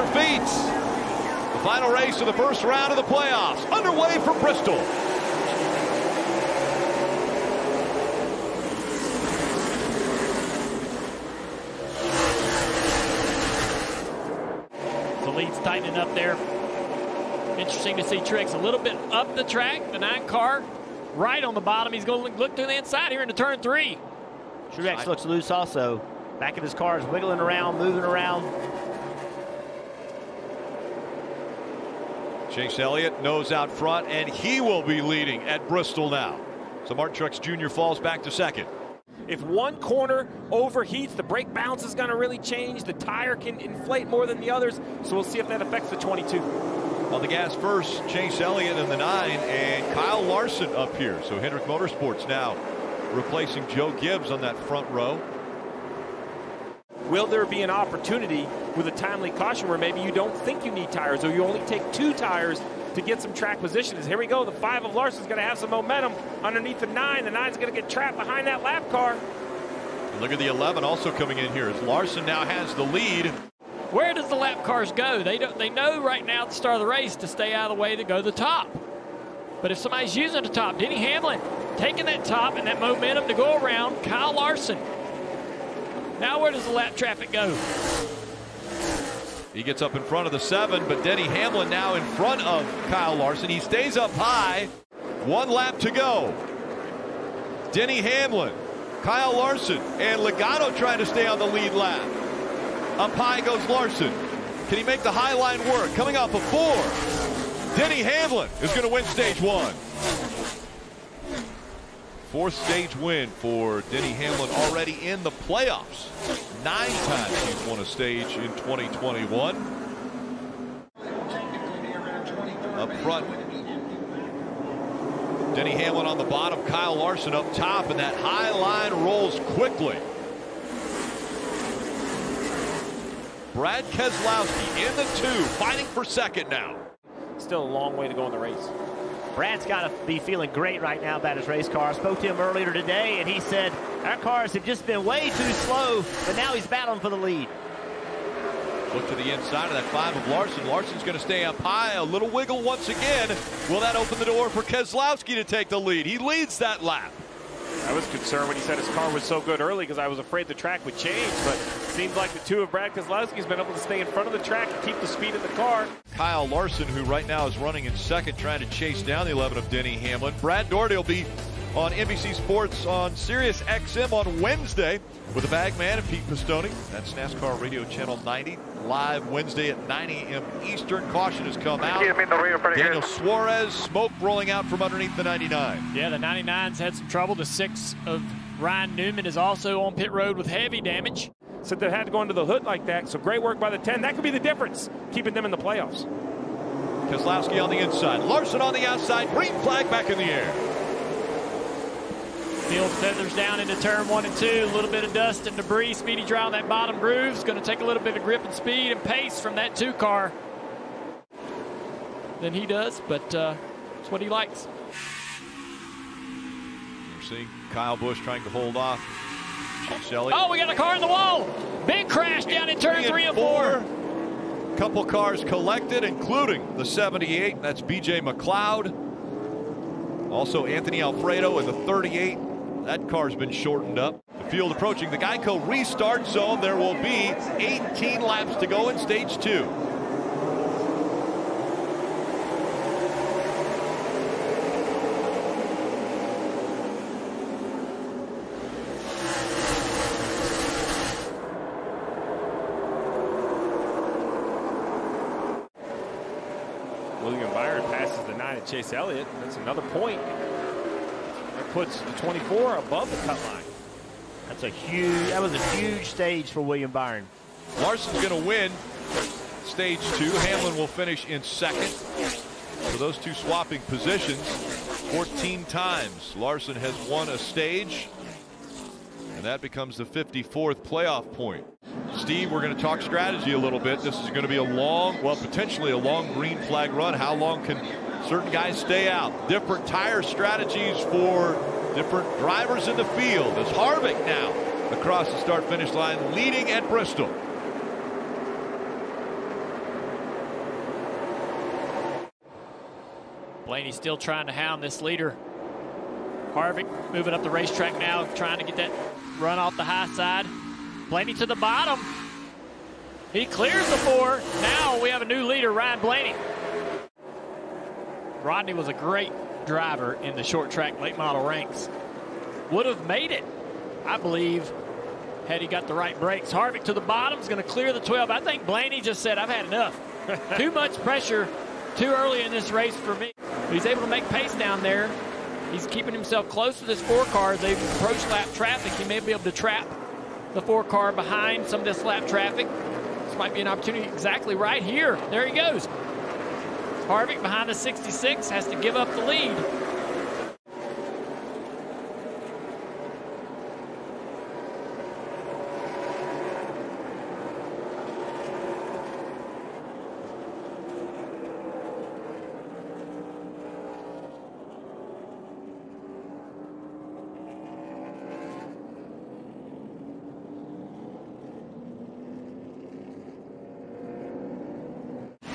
their feet. The final race of the first round of the playoffs underway from Bristol. The lead's tightening up there. Interesting to see Trix a little bit up the track. The 9 car right on the bottom. He's going to look to the inside here into turn 3. Truex looks loose also. Back of his car is wiggling around, moving around. Chase Elliott knows out front, and he will be leading at Bristol now. So Martin Truex Jr. falls back to second. If one corner overheats, the brake bounce is going to really change. The tire can inflate more than the others, so we'll see if that affects the 22. On the gas first, Chase Elliott in the 9, and Kyle Larson up here. So Hendrick Motorsports now replacing Joe Gibbs on that front row. Will there be an opportunity with a timely caution where maybe you don't think you need tires, or you only take 2 tires to get some track positions? Here we go. The 5 of Larson's going to have some momentum underneath the 9. The 9's going to get trapped behind that lap car. And look at the 11 also coming in here as Larson now has the lead. Where does the lap cars go? They know right now at the start of the race to stay out of the way to go to the top. But if somebody's using the top, Denny Hamlin taking that top and that momentum to go around Kyle Larson. Now where does the lap traffic go? He gets up in front of the 7, but Denny Hamlin now in front of Kyle Larson. He stays up high. 1 lap to go. Denny Hamlin, Kyle Larson, and Logano trying to stay on the lead lap. Up high goes Larson. Can he make the high line work? Coming off of 4. Denny Hamlin is going to win stage 1. 4th stage win for Denny Hamlin already in the playoffs. 9 times he's won a stage in 2021. Up front, Denny Hamlin on the bottom, Kyle Larson up top, and that high line rolls quickly. Brad Keselowski in the 2, fighting for second now. Still a long way to go in the race. Brad's got to be feeling great right now about his race car. I spoke to him earlier today, and he said, our cars have just been way too slow, but now he's battling for the lead. Look to the inside of that 5 of Larson. Larson's going to stay up high. A little wiggle once again. Will that open the door for Keselowski to take the lead? He leads that lap. I was concerned when he said his car was so good early because I was afraid the track would change, but it seems like the 2 of Brad Keselowski's been able to stay in front of the track and keep the speed of the car. Kyle Larson, who right now is running in second, trying to chase down the 11 of Denny Hamlin. Brad Doherty will be on NBC Sports on Sirius XM on Wednesday with the Bagman and Pete Pistone. That's NASCAR Radio Channel 90, live Wednesday at 9 a.m. Eastern. Caution has come out. Daniel Suarez, smoke rolling out from underneath the 99. Yeah, the 99's had some trouble. The 6 of Ryan Newman is also on pit road with heavy damage. So they had to go into the hood like that, so great work by the 10. That could be the difference, keeping them in the playoffs. Keselowski on the inside, Larson on the outside, green flag back in the air. Field feathers down into turn 1 and 2. A little bit of dust and debris. Speedy dry on that bottom groove. It's going to take a little bit of grip and speed and pace from that 2 car than he does, but it's what he likes. We're seeing Kyle Busch trying to hold off Chase Elliott. Oh, we got a car in the wall. Big crash down in turn 3 and 4. Couple cars collected, including the 78. That's B.J. McLeod. Also Anthony Alfredo in the 38. That car's been shortened up. The field approaching the Geico restart zone. There will be 18 laps to go in stage 2. William Byron passes the 9 at Chase Elliott. That's another point. That puts the 24 above the cut line. That was a huge stage for William Byron. Larson's going to win stage 2. Hamlin will finish in second. So those 2 swapping positions 14 times. Larson has won a stage, and that becomes the 54th playoff point. Steve, we're going to talk strategy a little bit. This is going to be a long, well, potentially a long green flag run. How long can certain guys stay out? Different tire strategies for different drivers in the field. As Harvick now across the start-finish line, leading at Bristol. Blaney's still trying to hound this leader. Harvick moving up the racetrack now, trying to get that run off the high side. Blaney to the bottom. He clears the 4. Now we have a new leader, Ryan Blaney. Rodney was a great driver in the short track late model ranks. Would have made it, I believe, had he got the right brakes. Harvick to the bottom is going to clear the 12. I think Blaney just said, I've had enough. Too much pressure too early in this race for me. But he's able to make pace down there. He's keeping himself close to this 4 car as they approach lap traffic. He may be able to trap the 4 car behind some of this lap traffic. This might be an opportunity exactly right here. There he goes. Harvick behind the 66 has to give up the lead.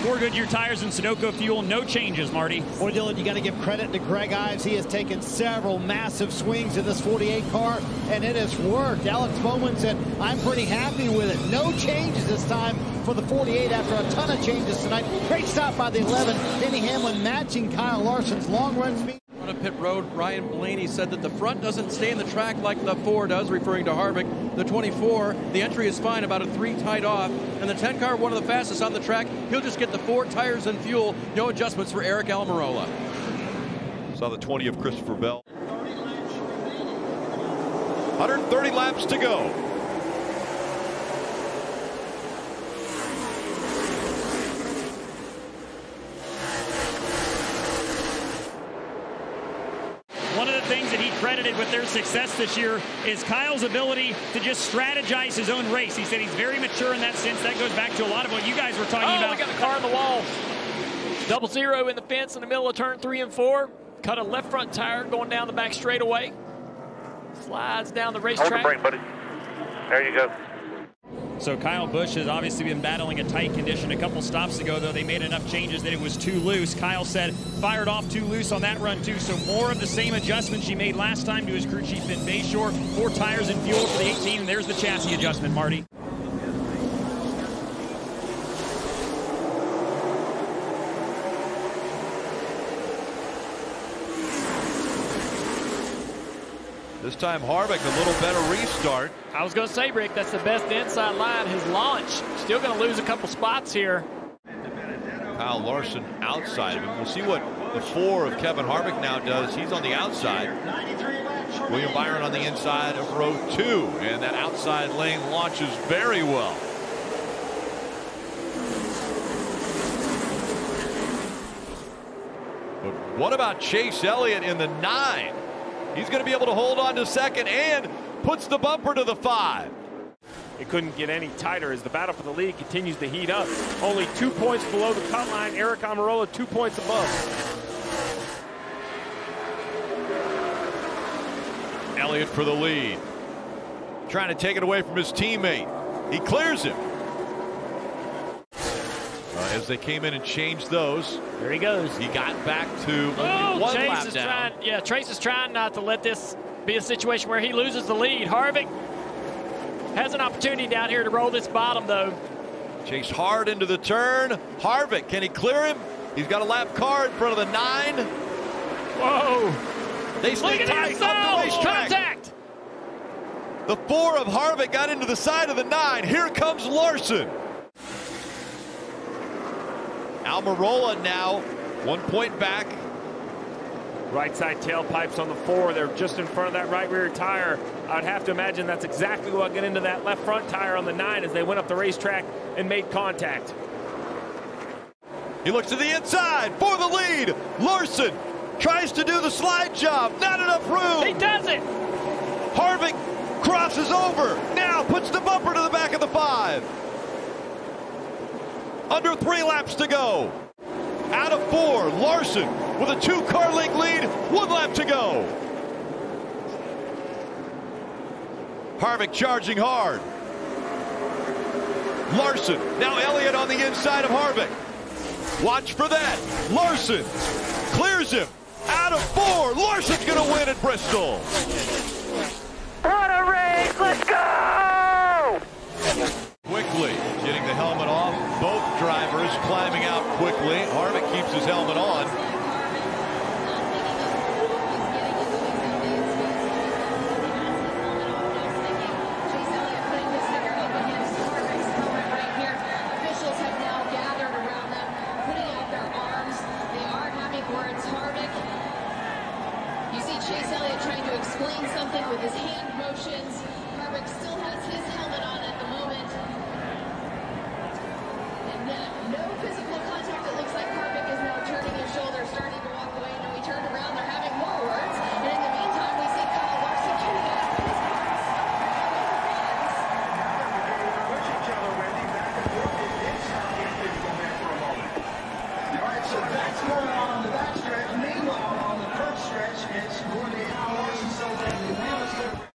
Four Goodyear tires and Sunoco fuel, no changes, Marty. Boy, Dylan, you got to give credit to Greg Ives. He has taken several massive swings in this 48 car, and it has worked. Alex Bowman said, I'm pretty happy with it. No changes this time for the 48 after a ton of changes tonight. Great stop by the 11. Denny Hamlin matching Kyle Larson's long run speed. On pit road, Ryan Blaney said that the front doesn't stay in the track like the 4 does, referring to Harvick. The 24, the entry is fine, about a 3 tied off. And the 10 car, one of the fastest on the track. He'll just get the 4 tires and fuel. No adjustments for Eric Almirola. Saw the 20 of Christopher Bell. 130 laps to go. One of the things that he credited with their success this year is Kyle's ability to just strategize his own race. He said he's very mature in that sense. That goes back to a lot of what you guys were talking about. We got the car on the wall. 0 in the fence in the middle of turn 3 and 4. Cut a left front tire going down the back straightaway. Slides down the racetrack. Hold the brake, buddy. There you go. So Kyle Busch has obviously been battling a tight condition. A couple stops ago, though, they made enough changes that it was too loose. Kyle said fired off too loose on that run, too. So more of the same adjustments he made last time to his crew chief in Bayshore. 4 tires and fuel for the 18, and there's the chassis adjustment, Marty. This time Harvick, a little better restart. I was going to say, Rick, that's the best inside line. His launch, still going to lose a couple spots here. Kyle Larson outside of him. We'll see what the 4 of Kevin Harvick now does. He's on the outside. William Byron on the inside of row 2. And that outside lane launches very well. But what about Chase Elliott in the 9? He's going to be able to hold on to second and puts the bumper to the 5. It couldn't get any tighter as the battle for the lead continues to heat up. Only 2 points below the cut line. Eric Almirola 2 points above. Elliott for the lead. Trying to take it away from his teammate. He clears him. As they came in and changed those. There he goes. He got back to one lap down. Chase is trying not to let this be a situation where he loses the lead. Harvick has an opportunity down here to roll this bottom, though. Chase hard into the turn. Harvick, can he clear him? He's got a lap car in front of the 9. Whoa. They stay tight up the racetrack. Contact. The 4 of Harvick got into the side of the 9. Here comes Larson. Almirola now 1 point back. Right side tailpipes on the 4. They're just in front of that right rear tire. I'd have to imagine that's exactly what got into that left front tire on the 9 as they went up the racetrack and made contact. He looks to the inside for the lead. Larson tries to do the slide job. Not enough room. He does it. Harvick crosses over. Now puts the bumper to the back of the 5. Under 3 laps to go. Out of 4, Larson with a 2-car length lead, 1 lap to go. Harvick charging hard. Larson, now Elliott on the inside of Harvick. Watch for that. Larson clears him. Out of 4. Larson's going to win at Bristol. What a race! Let's go! Quickly getting the helmet off. Both drivers climbing out quickly. Harvick keeps his helmet on. Officials have now gathered around them, putting out their arms. They are having words. Harvick, you see Chase Elliott trying to explain something with his hand motions.